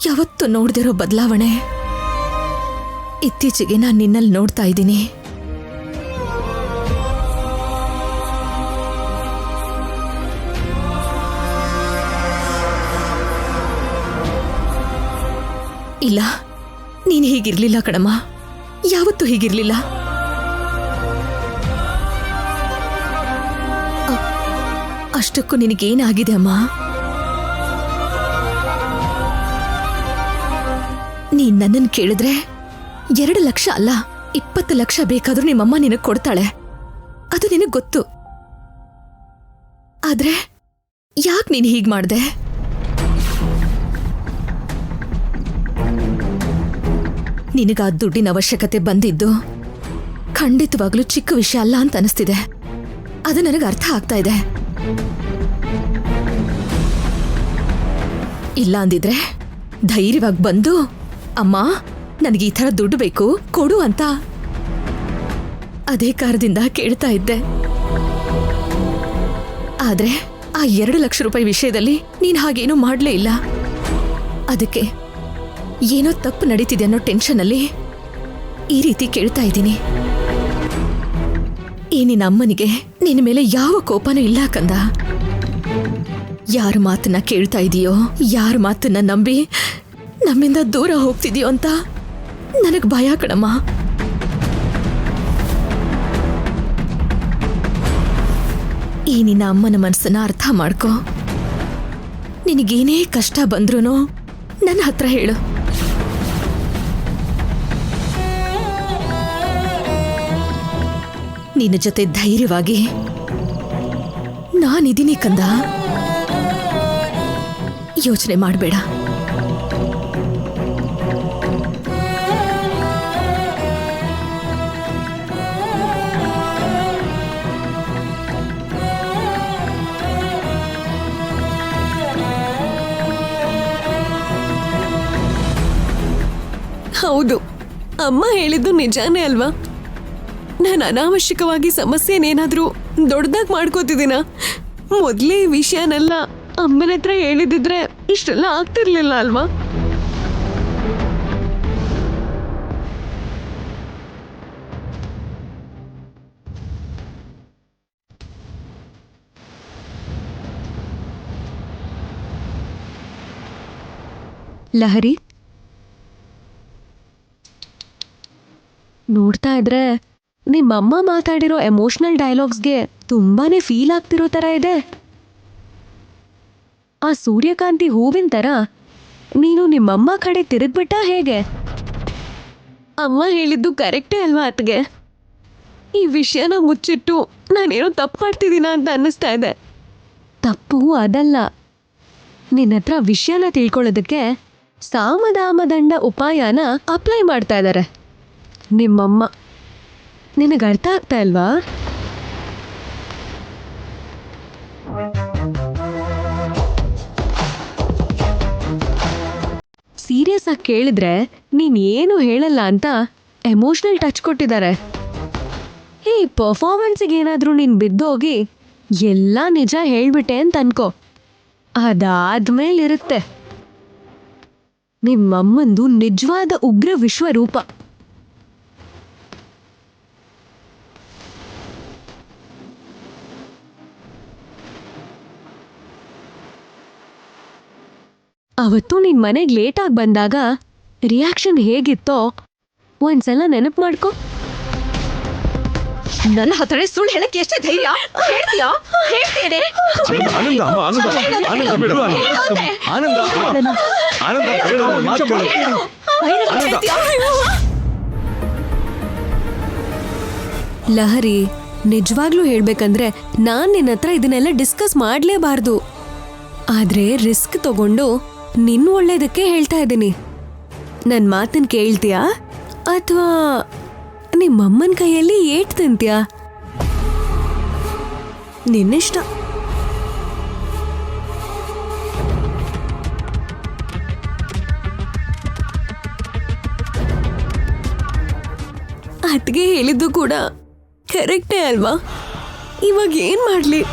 ಯಾವತ್ತೂ ನೋಡ್ದಿರೋ ಬದಲಾವಣೆ ಇತ್ತೀಚೆಗೆ ನಾನು ನಿನ್ನಲ್ಲಿ ನೋಡ್ತಾ ಇದ್ದೀನಿ. ಇಲ್ಲ, ನೀನು ಹೀಗಿರ್ಲಿಲ್ಲ ಕಣಮ್ಮ, ಯಾವತ್ತೂ ಹೀಗಿರ್ಲಿಲ್ಲ. ಅಷ್ಟಕ್ಕೂ ನಿನಗೇನಾಗಿದೆ ಅಮ್ಮ? ನೀನ್ ನನ್ನನ್ನು ಕೇಳಿದ್ರೆ 2 ಲಕ್ಷ ಅಲ್ಲ 20 ಲಕ್ಷ ಬೇಕಾದ್ರೂ ನಿಮ್ಮಮ್ಮ ನಿನಗ್ ಕೊಡ್ತಾಳೆ, ಅದು ನಿನಗ್ ಗೊತ್ತು. ಆದ್ರೆ ಯಾಕೆ ನೀನ್ ಹೀಗ್ ಮಾಡ್ದೆ? ನಿನಗ ಆ ದುಡ್ಡಿನ ಅವಶ್ಯಕತೆ ಬಂದಿದ್ದು ಖಂಡಿತವಾಗ್ಲೂ ಚಿಕ್ಕ ವಿಷಯ ಅಲ್ಲ ಅಂತ ಅನಿಸ್ತಿದೆ. ಅದು ನನಗೆ ಅರ್ಥ ಆಗ್ತಾ ಇದೆ. ಇಲ್ಲ ಅಂದಿದ್ರೆ ಧೈರ್ಯವಾಗಿ ಬಂದು, ಅಮ್ಮ ನನಗೆ ಈ ಥರ ದುಡ್ಡು ಬೇಕು ಕೊಡು ಅಂತ ಅದೇ ಕಾರಣದಿಂದ ಕೇಳ್ತಾ ಇದ್ದೆ. ಆದ್ರೆ ಆ 2 ಲಕ್ಷ ರೂಪಾಯಿ ವಿಷಯದಲ್ಲಿ ನೀನ್ ಹಾಗೇನೂ ಮಾಡ್ಲೇ ಇಲ್ಲ. ಅದಕ್ಕೆ ಏನೋ ತಪ್ಪು ನಡೀತಿದೆ ಅನ್ನೋ ಟೆನ್ಷನಲ್ಲಿ ಈ ರೀತಿ ಕೇಳ್ತಾ ಇದ್ದೀನಿ. ಈ ನಿನ್ನ ಅಮ್ಮನಿಗೆ ನಿನ್ನ ಮೇಲೆ ಯಾವ ಕೋಪನೂ ಇಲ್ಲ ಕಂದ. ಯಾರ ಮಾತನ್ನ ಕೇಳ್ತಾ ಇದೀಯೋ, ಯಾರ ಮಾತನ್ನ ನಂಬಿ ನಮ್ಮಿಂದ ದೂರ ಹೋಗ್ತಿದೀಯೋ ಅಂತ ನನಗ್ ಭಯ ಕಣಮ್ಮ. ಈ ನಿನ್ನ ಅಮ್ಮನ ಮನಸ್ಸನ್ನ ಅರ್ಥ ಮಾಡ್ಕೋ. ನಿನಗೇನೇ ಕಷ್ಟ ಬಂದ್ರೂ ನನ್ನ ಹತ್ರ ಹೇಳು. ನಿನ್ನ ಜೊತೆ ಧೈರ್ಯವಾಗಿ ನಾನಿದ್ದೀನಿ ಕಂದ, ಯೋಚನೆ ಮಾಡಬೇಡ. ಹೌದು, ಅಮ್ಮ ಹೇಳಿದ್ದು ನಿಜಾನೇ ಅಲ್ವಾ? ನಾನು ಅನಾವಶ್ಯಕವಾಗಿ ಸಮಸ್ಯೆನೇನಾದ್ರೂ ದೊಡ್ಡದಾಗಿ ಮಾಡ್ಕೋತಿದ್ದೀನ? ಮೊದಲೇ ಈ ವಿಷಯನೆಲ್ಲ ಅಮ್ಮನ ಹತ್ರ ಹೇಳಿದಿದ್ರೆ ಇಷ್ಟೆಲ್ಲ ಆಗ್ತಿರ್ಲಿಲ್ಲ ಅಲ್ವಾ? ಲಹರಿ, ನೋಡ್ತಾ ಇದ್ರೆ ನಿಮ್ಮಮ್ಮ ಮಾತಾಡಿರೋ ಎಮೋಷನಲ್ ಡೈಲಾಗ್ಸ್ಗೆ ತುಂಬಾನೇ ಫೀಲ್ ಆಗ್ತಿರೋ ಥರ ಇದೆ. ಆ ಸೂರ್ಯಕಾಂತಿ ಹೂವಿನ ಥರ ನೀನು ನಿಮ್ಮಮ್ಮ ಕಡೆ ತಿರುಗ್ಬಿಟ್ಟ ಹೇಗೆ? ಅಮ್ಮ ಹೇಳಿದ್ದು ಕರೆಕ್ಟೇ ಅಲ್ವಾ ಅತ್ಗೆ? ಈ ವಿಷಯನ ಮುಚ್ಚಿಟ್ಟು ನಾನೇನೋ ತಪ್ಪು ಮಾಡ್ತಿದ್ದೀನ ಅಂತ ಅನ್ನಿಸ್ತಾ ಇದೆ. ತಪ್ಪು ಅದಲ್ಲ, ನಿನ್ನ ಹತ್ರ ವಿಷಯನ ತಿಳ್ಕೊಳ್ಳೋದಕ್ಕೆ ಸಾಮದಾಮದಂಡ ಉಪಾಯನ ಅಪ್ಲೈ ಮಾಡ್ತಾ ಇದ್ದಾರೆ ನಿಮ್ಮಮ್ಮ. ನಿನಗೆ ಅರ್ಥ ಆಗ್ತಾ ಇಲ್ವಾ? ಸೀರಿಯಸ್ ಆಗಿ ಕೇಳಿದ್ರೆ ನೀನ್ ಏನು ಹೇಳಲ್ಲ ಅಂತ ಎಮೋಷನಲ್ ಟಚ್ ಕೊಟ್ಟಿದ್ದಾರೆ. ಈ ಪರ್ಫಾರ್ಮೆನ್ಸಿಗೆ ಏನಾದರೂ ನೀನು ಬಿದ್ದೋಗಿ ಎಲ್ಲ ನಿಜ ಹೇಳ್ಬಿಟ್ಟೆ ಅಂತ ಅನ್ಕೋ, ಅದಾದ್ಮೇಲಿರುತ್ತೆ ನಿಮ್ಮಮ್ಮಂದು ನಿಜವಾದ ಉಗ್ರ ವಿಶ್ವರೂಪ. ಅವತ್ತು ನಿನ್ ಮನೆಗೆ ಲೇಟಾಗಿ ಬಂದಾಗ ರಿಯಾಕ್ಷನ್ ಹೇಗಿತ್ತೋ ಒಂದ್ಸಲ ನೆನಪು ಮಾಡ್ಕೊ. ನನ್ನ ಹತ್ರ ಸುಳ್ಳು ಹೇಳಕ್ಕೆ ಎಷ್ಟೇ ಧೈರ್ಯ? ಹೇಳ್ತೀಯಾ? ಹೇಳ್ತೀಯೇ? ಲಹರಿ, ನಿಜವಾಗ್ಲೂ ಹೇಳ್ಬೇಕಂದ್ರೆ ನಾನ್ ನಿನ್ನ ಹತ್ರ ಇದನ್ನೆಲ್ಲ ಡಿಸ್ಕಸ್ ಮಾಡ್ಲೇಬಾರ್ದು. ಆದ್ರೆ ರಿಸ್ಕ್ ತಗೊಂಡು ನಿನ್ನ ಒಳ್ಳೇದಕ್ಕೆ ಹೇಳ್ತಾ ಇದ್ದೀನಿ. ನನ್ನ ಮಾತನ್ನ ಕೇಳ್ತೀಯಾ ಅಥವಾ ನಿಮ್ಮಮ್ಮನ ಕೈಯಲ್ಲಿ ಏಟ್ ತಿಂತೀಯಾ? ನಿನ್ನಿಷ್ಟ. ಅತ್ಗೆ ಹೇಳಿದ್ದು ಕೂಡ ಕರೆಕ್ಟೇ ಅಲ್ವಾ? ಇವಾಗ ಏನ್ ಮಾಡ್ಲಿ?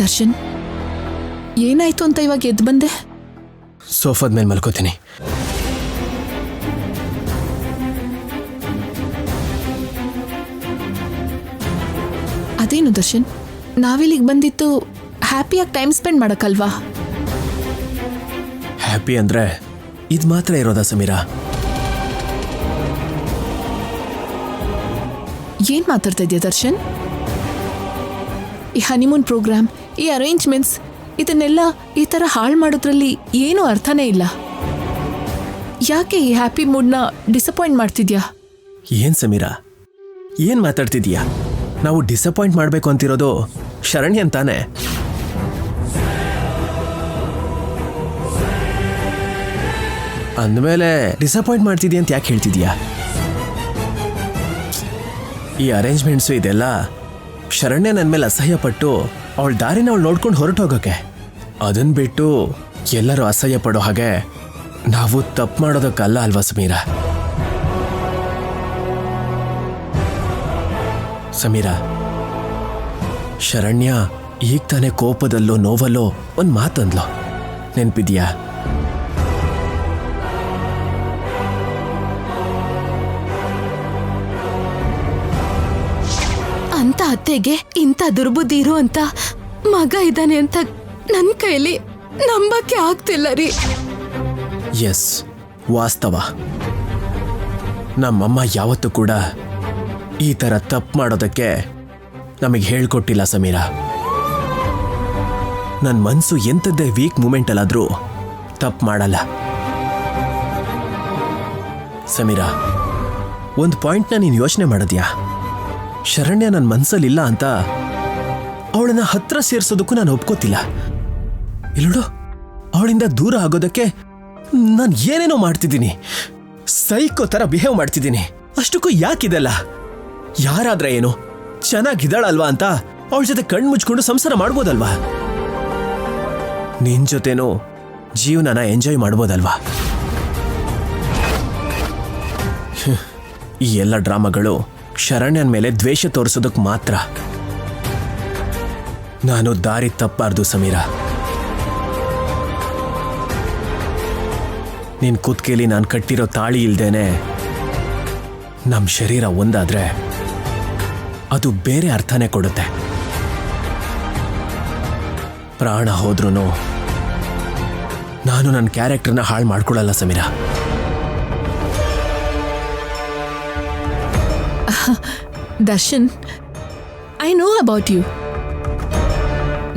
ದರ್ಶನ್, ಏನಾಯ್ತು ಅಂತ ಇವಾಗ ಎದ್ದು ಬಂದೆ? ಸೋಫಾದ ಮೇಲೆ ಮಲ್ಕೋತೀನಿ. ಅದೇನು ದರ್ಶನ್, ನಾವಿಲ್ಲಿಗೆ ಬಂದಿತ್ತು ಹ್ಯಾಪಿಯಾಗಿ ಟೈಮ್ ಸ್ಪೆಂಡ್ ಮಾಡಕ್ಕಲ್ವಾ? ಹ್ಯಾಪಿ ಅಂದ್ರೆ ಇದು ಮಾತ್ರ ಇರೋದಾ ಸಮೀರಾ? ಏನ್ ಮಾತಾಡ್ತಾ ಇದೆಯಾ ದರ್ಶನ್? ಈ ಹನಿಮೂನ್ ಪ್ರೋಗ್ರಾಮ್, ಈ ಅರೇಂಜ್ಮೆಂಟ್ಸ್, ಇದನ್ನೆಲ್ಲ ಈ ಥರ ಹಾಳು ಮಾಡೋದ್ರಲ್ಲಿ ಏನೂ ಅರ್ಥನೇ ಇಲ್ಲ. ಯಾಕೆ ಈ ಹ್ಯಾಪಿ ಮೂಡ್ನ ಡಿಸಪಾಯಿಂಟ್ ಮಾಡ್ತಿದ್ಯಾ? ಏನ್ ಸಮೀರಾ, ಏನ್ ಮಾತಾಡ್ತಿದೀಯಾ? ನಾವು ಡಿಸಪಾಯಿಂಟ್ ಮಾಡಬೇಕು ಅಂತಿರೋದು ಶರಣ್ಯನ್ ತಾನೆ? ಅಂದಮೇಲೆ ಡಿಸಪಾಯಿಂಟ್ ಮಾಡ್ತಿದ್ಯಾ ಅಂತ ಯಾಕೆ ಹೇಳ್ತಿದ್ಯಾ? ಈ ಅರೇಂಜ್ಮೆಂಟ್ಸು ಇದೆಲ್ಲ ಶರಣ್ಯ ನನ್ನ ಮೇಲೆ ಅಸಹ್ಯ ಪಟ್ಟು ಅವಳ ದಾರಿನ ಅವಳು ನೋಡ್ಕೊಂಡು ಹೊರಟು ಹೋಗೋಕೆ. ಅದನ್ನ ಬಿಟ್ಟು ಎಲ್ಲರೂ ಅಸಹ್ಯ ಪಡೋ ಹಾಗೆ ನಾವು ತಪ್ಪು ಮಾಡೋದಕ್ಕಲ್ಲ ಅಲ್ವಾ ಸಮೀರಾ? ಸಮೀರಾ, ಶರಣ್ಯ ಈಗ ತಾನೇ ಕೋಪದಲ್ಲೋ ನೋವಲ್ಲೋ ಒಂದು ಮಾತಂದ್ಲು, ನೆನ್ಪಿದ್ಯಾ? ಅಂತ ಅತ್ತೆಗೆ ಇಂಥ ದುರ್ಬುದ್ಧಿ ಇರೋ ಅಂತ ಮಗ ಇದ್ದಾನೆ ಅಂತ ನನ್ನ ಕೈಲಿ ನಂಬಕ್ಕೆ ಆಗ್ತಿಲ್ಲ ರೀ. ಎಸ್, ವಾಸ್ತವ. ನಮ್ಮಮ್ಮ ಯಾವತ್ತೂ ಕೂಡ ಈ ಥರ ತಪ್ಪು ಮಾಡೋದಕ್ಕೆ ನಮಗೆ ಹೇಳ್ಕೊಟ್ಟಿಲ್ಲ ಸಮೀರಾ. ನನ್ನ ಮನಸ್ಸು ಎಂಥದ್ದೇ ವೀಕ್ ಮೂಮೆಂಟಲ್ಲಾದರೂ ತಪ್ಪು ಮಾಡಲ್ಲ. ಸಮೀರಾ, ಒಂದು ಪಾಯಿಂಟ್ನ ನೀನು ಯೋಚನೆ ಮಾಡಿದ್ಯಾ? ಶರಣ್ಯ ನನ್ನ ಮನಸ್ಸಲ್ಲಿಲ್ಲ ಅಂತ ಅವಳನ್ನ ಹತ್ರ ಸೇರಿಸೋದಕ್ಕೂ ನಾನು ಒಪ್ಕೋತಿಲ್ಲ. ಇಲ್ಲೋಡು, ಅವಳಿಂದ ದೂರ ಆಗೋದಕ್ಕೆ ನಾನು ಏನೇನೋ ಮಾಡ್ತಿದ್ದೀನಿ, ಸೈಕೋ ಥರ ಬಿಹೇವ್ ಮಾಡ್ತಿದ್ದೀನಿ. ಅಷ್ಟಕ್ಕೂ ಯಾಕಿದೆಲ್ಲ? ಯಾರಾದ್ರೆ ಏನು, ಚೆನ್ನಾಗಿದ್ದಾಳಲ್ವಾ ಅಂತ ಅವಳ ಜೊತೆ ಕಣ್ಣು ಮುಚ್ಕೊಂಡು ಸಂಸಾರ ಮಾಡ್ಬೋದಲ್ವಾ? ನಿನ್ ಜೊತೆನೂ ಜೀವನನ ಎಂಜಾಯ್ ಮಾಡ್ಬೋದಲ್ವಾ? ಈ ಎಲ್ಲ ಡ್ರಾಮಾಗಳು ಶರಣ್ಯನ ಮೇಲೆ ದ್ವೇಷ ತೋರಿಸೋದಕ್ಕೆ ಮಾತ್ರ. ನಾನು ದಾರಿ ತಪ್ಪಾರ್ದು ಸಮೀರಾ. ನಿನ್ ಕುತ್ತಿಗೆಲಿ ನಾನು ಕಟ್ಟಿರೋ ತಾಳಿ ಇಲ್ದೇನೆ ನಮ್ಮ ಶರೀರ ಒಂದಾದ್ರೆ ಅದು ಬೇರೆ ಅರ್ಥನೇ ಕೊಡುತ್ತೆ. ಪ್ರಾಣ ಹೋದ್ರೂ ನಾನು ನನ್ನ ಕ್ಯಾರೆಕ್ಟರ್ನ ಹಾಳು ಮಾಡ್ಕೊಳ್ಳಲ್ಲ Sameera. Darshan, I know about you.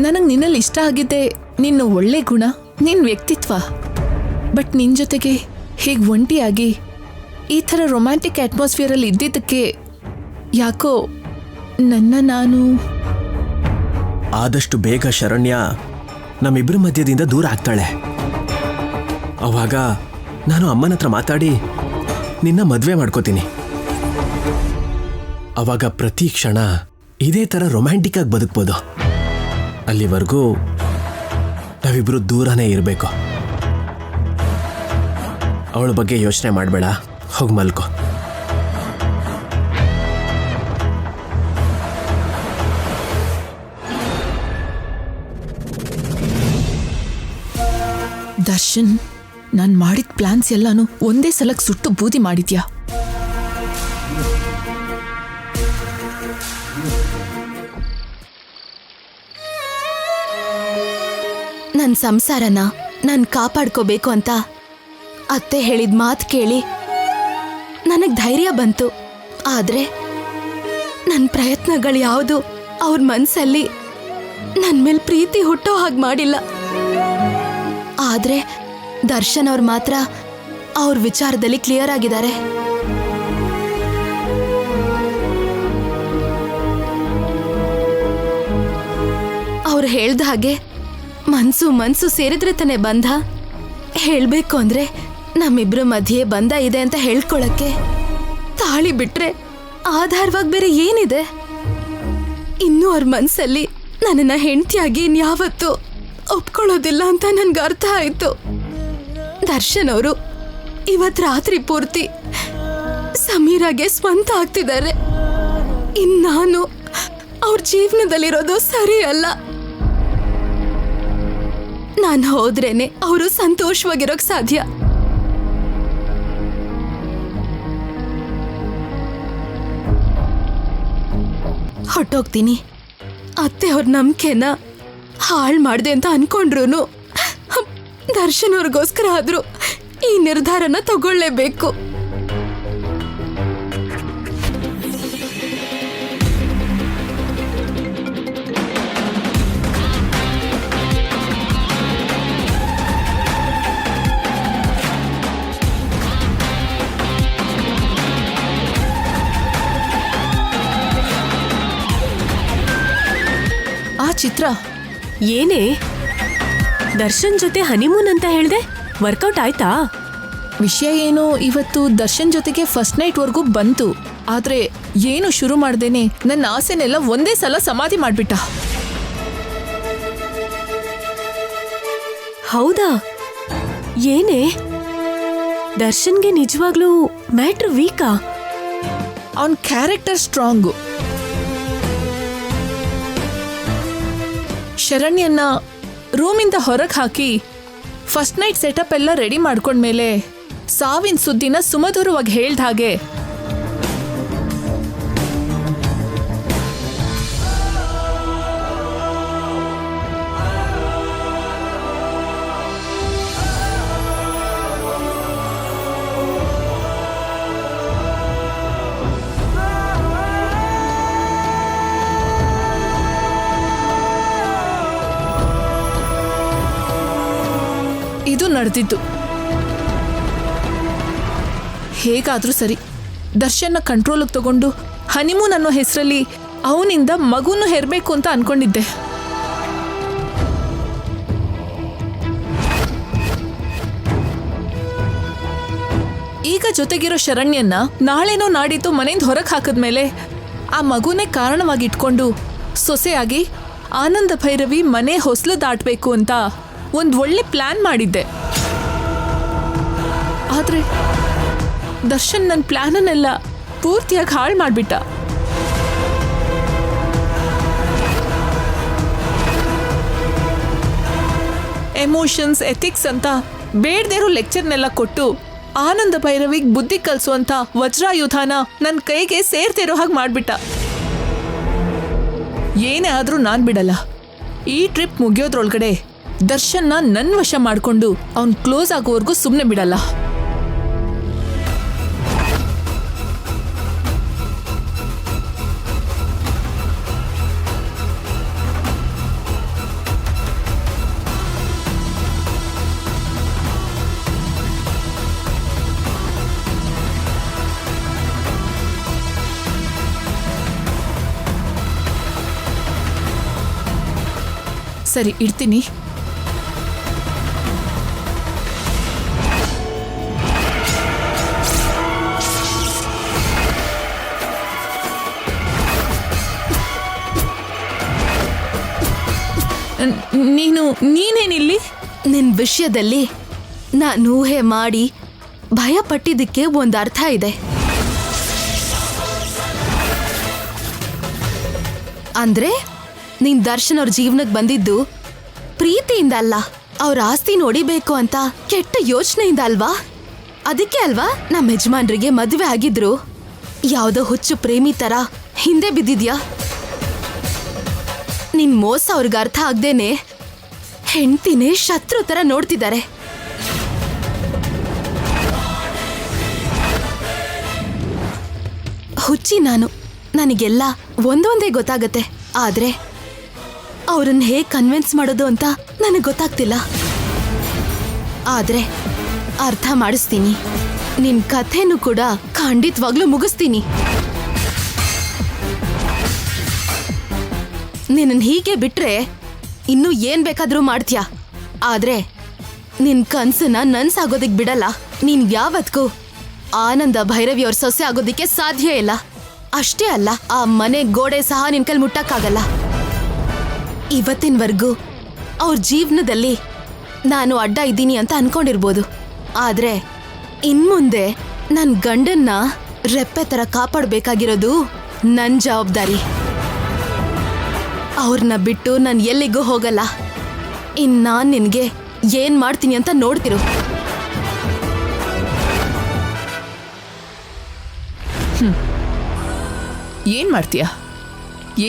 ನನಗೆ ನಿನ್ನಲ್ಲಿ ಇಷ್ಟ ಆಗಿದ್ದೆ ನಿನ್ನ ಒಳ್ಳೆ ಗುಣ, ನಿನ್ನ ವ್ಯಕ್ತಿತ್ವ. ಬಟ್ ನಿನ್ನ ಜೊತೆಗೆ ಹೀಗೆ ಒಂಟಿಯಾಗಿ ಈ ಥರ ರೊಮ್ಯಾಂಟಿಕ್ ಅಟ್ಮಾಸ್ಫಿಯರಲ್ಲಿ ಇದ್ದಿದ್ದಕ್ಕೆ ಯಾಕೋ ನಾನು ಆದಷ್ಟು ಬೇಗ ಶರಣ್ಯ ನಮ್ಮಿಬ್ಬರ ಮಧ್ಯದಿಂದ ದೂರ ಆಗ್ತಾಳೆ. ಅವಾಗ ನಾನು ಅಮ್ಮನ ಹತ್ರ ಮಾತಾಡಿ ನಿನ್ನ ಮದುವೆ ಮಾಡ್ಕೋತೀನಿ. ಅವಾಗ ಪ್ರತಿ ಕ್ಷಣ ಇದೇ ಥರ ರೊಮ್ಯಾಂಟಿಕ್ ಆಗಿ ಬದುಕ್ಬೋದು. ಅಲ್ಲಿವರೆಗೂ ನಾವಿಬ್ರು ದೂರನೇ ಇರಬೇಕು. ಅವಳ ಬಗ್ಗೆ ಯೋಚನೆ ಮಾಡಬೇಡ, ಹೋಗಿ ಮಲ್ಕೋ. ದರ್ಶನ್, ನಾನು ಮಾಡಿದ ಪ್ಲಾನ್ಸ್ ಎಲ್ಲಾನು ಒಂದೇ ಸಲಕ್ಕೆ ಸುಟ್ಟು ಬೂದಿ ಮಾಡಿದ್ಯಾ? ನನ್ನ ಸಂಸಾರನ ನಾನು ಕಾಪಾಡ್ಕೋಬೇಕು ಅಂತ ಅತ್ತೆ ಹೇಳಿದ ಮಾತು ಕೇಳಿ ನನಗೆ ಧೈರ್ಯ ಬಂತು. ಆದ್ರೆ ನನ್ನ ಪ್ರಯತ್ನಗಳು ಯಾವುದು ಅವ್ರ ಮನಸ್ಸಲ್ಲಿ ನನ್ನ ಮೇಲೆ ಪ್ರೀತಿ ಹುಟ್ಟೋ ಹಾಗೆ ಮಾಡಿಲ್ಲ. ಆದ್ರೆ ದರ್ಶನ್ ಅವ್ರು ಮಾತ್ರ ಅವ್ರ ವಿಚಾರದಲ್ಲಿ ಕ್ಲಿಯರ್ ಆಗಿದ್ದಾರೆ. ಅವ್ರು ಹೇಳ್ದ ಹಾಗೆ ಮನ್ಸು ಸೇರಿದ್ರೆ ತಾನೆ ಬಂಧ. ಹೇಳ್ಬೇಕು ಅಂದ್ರೆ ನಮ್ಮಿಬ್ರ ಮಧ್ಯೆ ಬಂಧ ಇದೆ ಅಂತ ಹೇಳ್ಕೊಳಕ್ಕೆ ತಾಳಿ ಬಿಟ್ರೆ ಆಧಾರವಾಗಿ ಬೇರೆ ಏನಿದೆ? ಇನ್ನೂ ಅವ್ರ ಮನ್ಸಲ್ಲಿ ನನ್ನನ್ನ ಹೆಂಡತಿಯಾಗಿ ಇನ್ಯಾವತ್ತೂ ಒಪ್ಕೊಳ್ಳೋದಿಲ್ಲ ಅಂತ ನನ್ಗೆ ಅರ್ಥ ಆಯ್ತು. ದರ್ಶನ್ ಅವರು ಇವತ್ತು ರಾತ್ರಿ ಪೂರ್ತಿ ಸಮೀರಾಗೆ ಸ್ವಂತ ಆಗ್ತಿದ್ದಾರೆ. ಇನ್ನಾನು ಅವ್ರ ಜೀವನದಲ್ಲಿರೋದು ಸರಿ ಅಲ್ಲ. ನಾನು ಹೋದ್ರೇನೆ ಅವರು ಸಂತೋಷವಾಗಿರೋಕ್ ಸಾಧ್ಯ. ಹೊಟ್ಟೋಗ್ತೀನಿ. ಅತ್ತೆ ಅವ್ರ ನಂಬಿಕೆನ ಹಾಳು ಮಾಡಿದೆ ಅಂತ ಅನ್ಕೊಂಡ್ರು ದರ್ಶನ್ ಅವ್ರಿಗೋಸ್ಕರ ಆದ್ರೂ ಈ ನಿರ್ಧಾರನ ತಗೊಳ್ಳೇಬೇಕು. ಆ ಚಿತ್ರ ಏನೇ ದರ್ಶನ್ ಜೊತೆ ಹನಿಮೂನ್ ಅಂತ ಹೇಳ್ದೆ, ವರ್ಕೌಟ್ ಆಯ್ತಾ? ವಿಷಯ ಏನು, ಇವತ್ತು ದರ್ಶನ್ ಜೊತೆಗೆ ಫಸ್ಟ್ ನೈಟ್ವರೆಗೂ ಬಂತು. ಆದ್ರೆ ಏನು ಶುರು ಮಾಡ್ದೇನೆ ನನ್ನ ಆಸೆನೆಲ್ಲ ಒಂದೇ ಸಲ ಸಮಾಧಿ ಮಾಡ್ಬಿಟ್ಟ. ಹೌದಾ? ಏನೇ ದರ್ಶನ್ಗೆ ನಿಜವಾಗ್ಲೂ ಮ್ಯಾಟ್ರ್ ವೀಕಾ? ಅವನ್ ಕ್ಯಾರೆಕ್ಟರ್ ಸ್ಟ್ರಾಂಗು. ಶರಣ್ಯನ್ನ ರೂಮಿಂದ ಹೊರಗೆ ಹಾಕಿ ಫಸ್ಟ್ ನೈಟ್ ಸೆಟಪ್ ಎಲ್ಲ ರೆಡಿ ಮಾಡ್ಕೊಂಡ್ಮೇಲೆ ಸಾವಿನ ಸುದ್ದಿನ ಸುಮಧುರವಾಗಿ ಹೇಳ್ದ ಹಾಗೆ ಇದು ನಡೆದಿದ್ದು. ಹೇಗಾದ್ರೂ ಸರಿ ದರ್ಶನ್ನ ಕಂಟ್ರೋಲಿಗೆ ತಗೊಂಡು ಹನಿಮೂನ್ ಅನ್ನೋ ಹೆಸರಲ್ಲಿ ಅವನಿಂದ ಮಗುನು ಹೆರ್ಬೇಕು ಅಂತ ಅನ್ಕೊಂಡಿದ್ದೆ. ಈಗ ಜೊತೆಗಿರೋ ಶರಣ್ಯನ್ನ ನಾಳೆನೋ ನಾಡಿದ್ದು ಮನೆಯಿಂದ ಹೊರಗೆ ಹಾಕಿದ್ಮೇಲೆ ಆ ಮಗುನೇ ಕಾರಣವಾಗಿ ಇಟ್ಕೊಂಡು ಸೊಸೆಯಾಗಿ ಆನಂದ ಭೈರವಿ ಮನೆ ಹೊಸಲು ದಾಟಬೇಕು ಅಂತ ಒಂದು ಒಳ್ಳೆ ಪ್ಲಾನ್ ಮಾಡಿದ್ದೆ. ಆದ್ರೆ ದರ್ಶನ್ ನನ್ನ ಪ್ಲಾನನ್ನೆಲ್ಲ ಪೂರ್ತಿಯಾಗಿ ಹಾಳು ಮಾಡಿಬಿಟ್ಟ. ಎಮೋಷನ್ಸ್, ಎಥಿಕ್ಸ್ ಅಂತ ಬೇಡದೇ ಇರೋ ಲೆಕ್ಚರ್ನೆಲ್ಲ ಕೊಟ್ಟು ಆನಂದ ಭೈರವಿಗೆ ಬುದ್ಧಿ ಕಲಿಸುವಂತ ವಜ್ರಾಯುಧಾನ ನನ್ನ ಕೈಗೆ ಸೇರ್ತಿರೋ ಹಾಗೆ ಮಾಡಿಬಿಟ್ಟ. ಏನೇ ಆದರೂ ನಾನು ಬಿಡಲ್ಲ. ಈ ಟ್ರಿಪ್ ಮುಗಿಯೋದ್ರೊಳಗಡೆ ದರ್ಶನ್ನ ನನ್ನ ವಶ ಮಾಡಿಕೊಂಡು ಅವನು ಕ್ಲೋಸ್ ಆಗೋವರೆಗೂ ಸುಮ್ಮನೆ ಬಿಡಲ್ಲ. ಸರಿ, ಇಡ್ತೀನಿ. ನೀನೇನಿಲ್ಲಿ? ನಿನ್ ವಿಷಯದಲ್ಲಿ ನಾನು ಊಹೆ ಮಾಡಿ ಭಯ ಪಟ್ಟಿದ್ದಕ್ಕೆ ಒಂದು ಅರ್ಥ ಇದೆ. ಅಂದ್ರೆ ನೀನ್ ದರ್ಶನ್ ಅವ್ರ ಜೀವನಕ್ಕೆ ಬಂದಿದ್ದು ಪ್ರೀತಿಯಿಂದ ಅಲ್ಲ, ಅವ್ರ ಆಸ್ತಿ ನೋಡಿಬೇಕು ಅಂತ ಕೆಟ್ಟ ಯೋಚನೆಯಿಂದ ಅಲ್ವಾ? ಅದಕ್ಕೆ ಅಲ್ವಾ ನಮ್ಮ ಯಜಮಾನ್ರಿಗೆ ಮದುವೆ ಆಗಿದ್ರು ಯಾವ್ದೋ ಹುಚ್ಚು ಪ್ರೇಮಿ ತರ ಹಿಂದೆ ಬಿದ್ದಿದ್ಯಾ? ನಿನ್ ಮೋಸ ಅವ್ರಿಗೆ ಅರ್ಥ ಆಗ್ದೇನೆ ಹೆಂಡ್ತಿನೇ ಶತ್ರು ತರ ನೋಡ್ತಿದ್ದಾರೆ. ಹುಚ್ಚಿ ನನಗೆಲ್ಲ ಒಂದೊಂದೇ ಗೊತ್ತಾಗತ್ತೆ. ಆದ್ರೆ ಅವ್ರನ್ನ ಹೇಗ್ ಕನ್ವಿನ್ಸ್ ಮಾಡೋದು ಅಂತ ನನಗೆ ಗೊತ್ತಾಗ್ತಿಲ್ಲ. ಆದ್ರೆ ಅರ್ಥ ಮಾಡಿಸ್ತೀನಿ. ನಿನ್ ಕಥೆನೂ ಕೂಡ ಖಂಡಿತವಾಗ್ಲೂ ಮುಗಿಸ್ತೀನಿ. ನಿನ್ನ ಹೀಗೆ ಬಿಟ್ರೆ ಇನ್ನೂ ಏನ್ ಬೇಕಾದ್ರೂ ಮಾಡ್ತೀಯ. ಆದ್ರೆ ನಿನ್ ಕನ್ಸನ್ನ ನನ್ಸಾಗೋದಿಕ್ ಬಿಡಲ್ಲ. ನೀನ್ ಯಾವತ್ಗೂ ಆನಂದ ಭೈರವಿ ಅವ್ರ ಸೊಸೆ ಆಗೋದಿಕ್ಕೆ ಸಾಧ್ಯ ಇಲ್ಲ. ಅಷ್ಟೇ ಅಲ್ಲ, ಆ ಮನೆ ಗೋಡೆ ಸಹ ನಿನ್ ಕೈಲಿ ಮುಟ್ಟಕ್ಕಾಗಲ್ಲ. ಇವತ್ತಿನವರೆಗೂ ಅವ್ರ ಜೀವನದಲ್ಲಿ ನಾನು ಅಡ್ಡ ಇದ್ದೀನಿ ಅಂತ ಅನ್ಕೊಂಡಿರ್ಬೋದು. ಆದ್ರೆ ಇನ್ಮುಂದೆ ನನ್ ಗಂಡನ್ನ ರೆಪ್ಪೆ ತರ ಕಾಪಾಡ್ಬೇಕಾಗಿರೋದು ನನ್ ಜವಾಬ್ದಾರಿ. ಅವ್ರನ್ನ ಬಿಟ್ಟು ನಾನು ಎಲ್ಲಿಗೂ ಹೋಗಲ್ಲ. ನಾನ್ ನಿನ್ಗೆ ಏನ್ ಮಾಡ್ತೀನಿ ಅಂತ ನೋಡ್ತಿರು. ಏನ್ ಮಾಡ್ತೀಯ?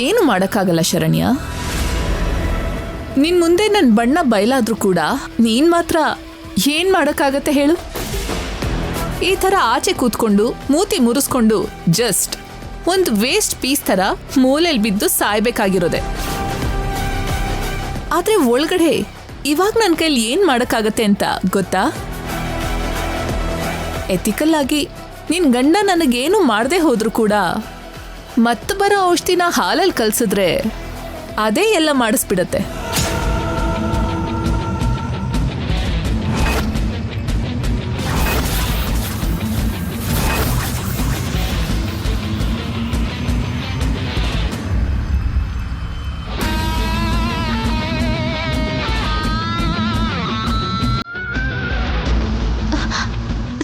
ಏನು ಮಾಡಕ್ಕಾಗಲ್ಲ ಶರಣ್ಯ. ನಿನ್ ಮುಂದೆ ನನ್ ಬಣ್ಣ ಬಯಲಾದ್ರೂ ಕೂಡ ನೀನ್ ಮಾತ್ರ ಏನ್ ಮಾಡಕ್ಕಾಗತ್ತೆ ಹೇಳು? ಈ ತರ ಆಚೆ ಕೂತ್ಕೊಂಡು ಮೂತಿ ಮುರಿಸ್ಕೊಂಡು ಜಸ್ಟ್ ಒಂದು ವೇಸ್ಟ್ ಪೀಸ್ ತರ ಮೂಲೆಯಲ್ಲಿ ಬಿದ್ದು ಸಾಯ್ಬೇಕಾಗಿರೋದೆ. ಆದ್ರೆ ಒಳಗಡೆ ಇವಾಗ ನನ್ನ ಕೈಲಿ ಏನ್ ಮಾಡಕ್ಕಾಗತ್ತೆ ಅಂತ ಗೊತ್ತಾ? ಎಥಿಕಲ್ ಆಗಿ ನಿನ್ ಗಂಡ ನನಗೇನು ಮಾಡದೆ ಹೋದ್ರು ಕೂಡ ಮತ್ತೆ ಬರೋ ಔಷಧಿನ ಹಾಲಲ್ಲಿ ಕಲ್ಸಿದ್ರೆ ಅದೇ ಎಲ್ಲ ಮಾಡಿಸ್ಬಿಡತ್ತೆ.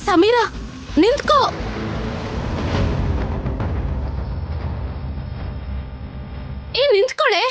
ಸಮೀರಾ, ನಿಂತ್ಕೋ. ನಿಂತ್ಕೊಳೆ.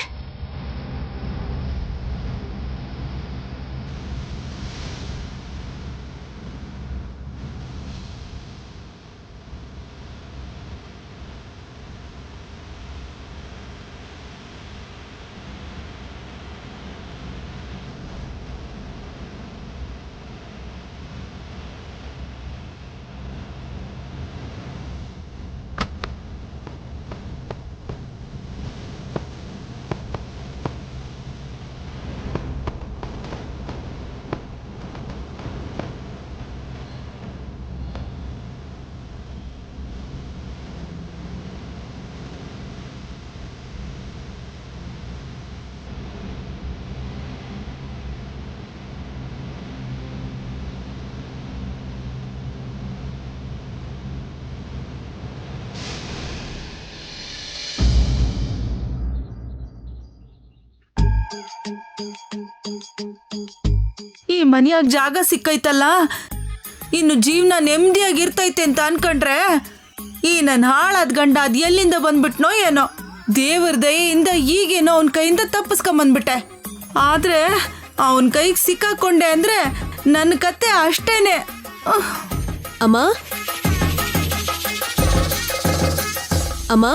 ಈ ಮನೆಯಾಗ ಜಾಗ ಸಿಕ್ಕೈತಲ್ಲ, ಇನ್ನು ಜೀವನ ನೆಮ್ಮದಿಯಾಗಿರ್ತೈತೆ ಅಂತ ಅನ್ಕೊಂಡ್ರೆ ಈ ನನ್ನ ಹಾಳಾದ ಗಂಡ ಅದು ಎಲ್ಲಿಂದ ಬಂದ್ಬಿಟ್ನೋ ಏನೋ. ದೇವ್ರ ದಯೆಯಿಂದ ಈಗೇನೋ ಅವನ ಕೈಯಿಂದ ತಪ್ಪಿಸ್ಕೊಂಬಂದ್ಬಿಟ್ಟೆ. ಆದ್ರೆ ಅವನ ಕೈಗೆ ಸಿಕ್ಕಾಕೊಂಡೆ ಅಂದ್ರೆ ನನ್ನ ಕತೆ ಅಷ್ಟೇನೆ. ಅಮ್ಮ ಅಮ್ಮ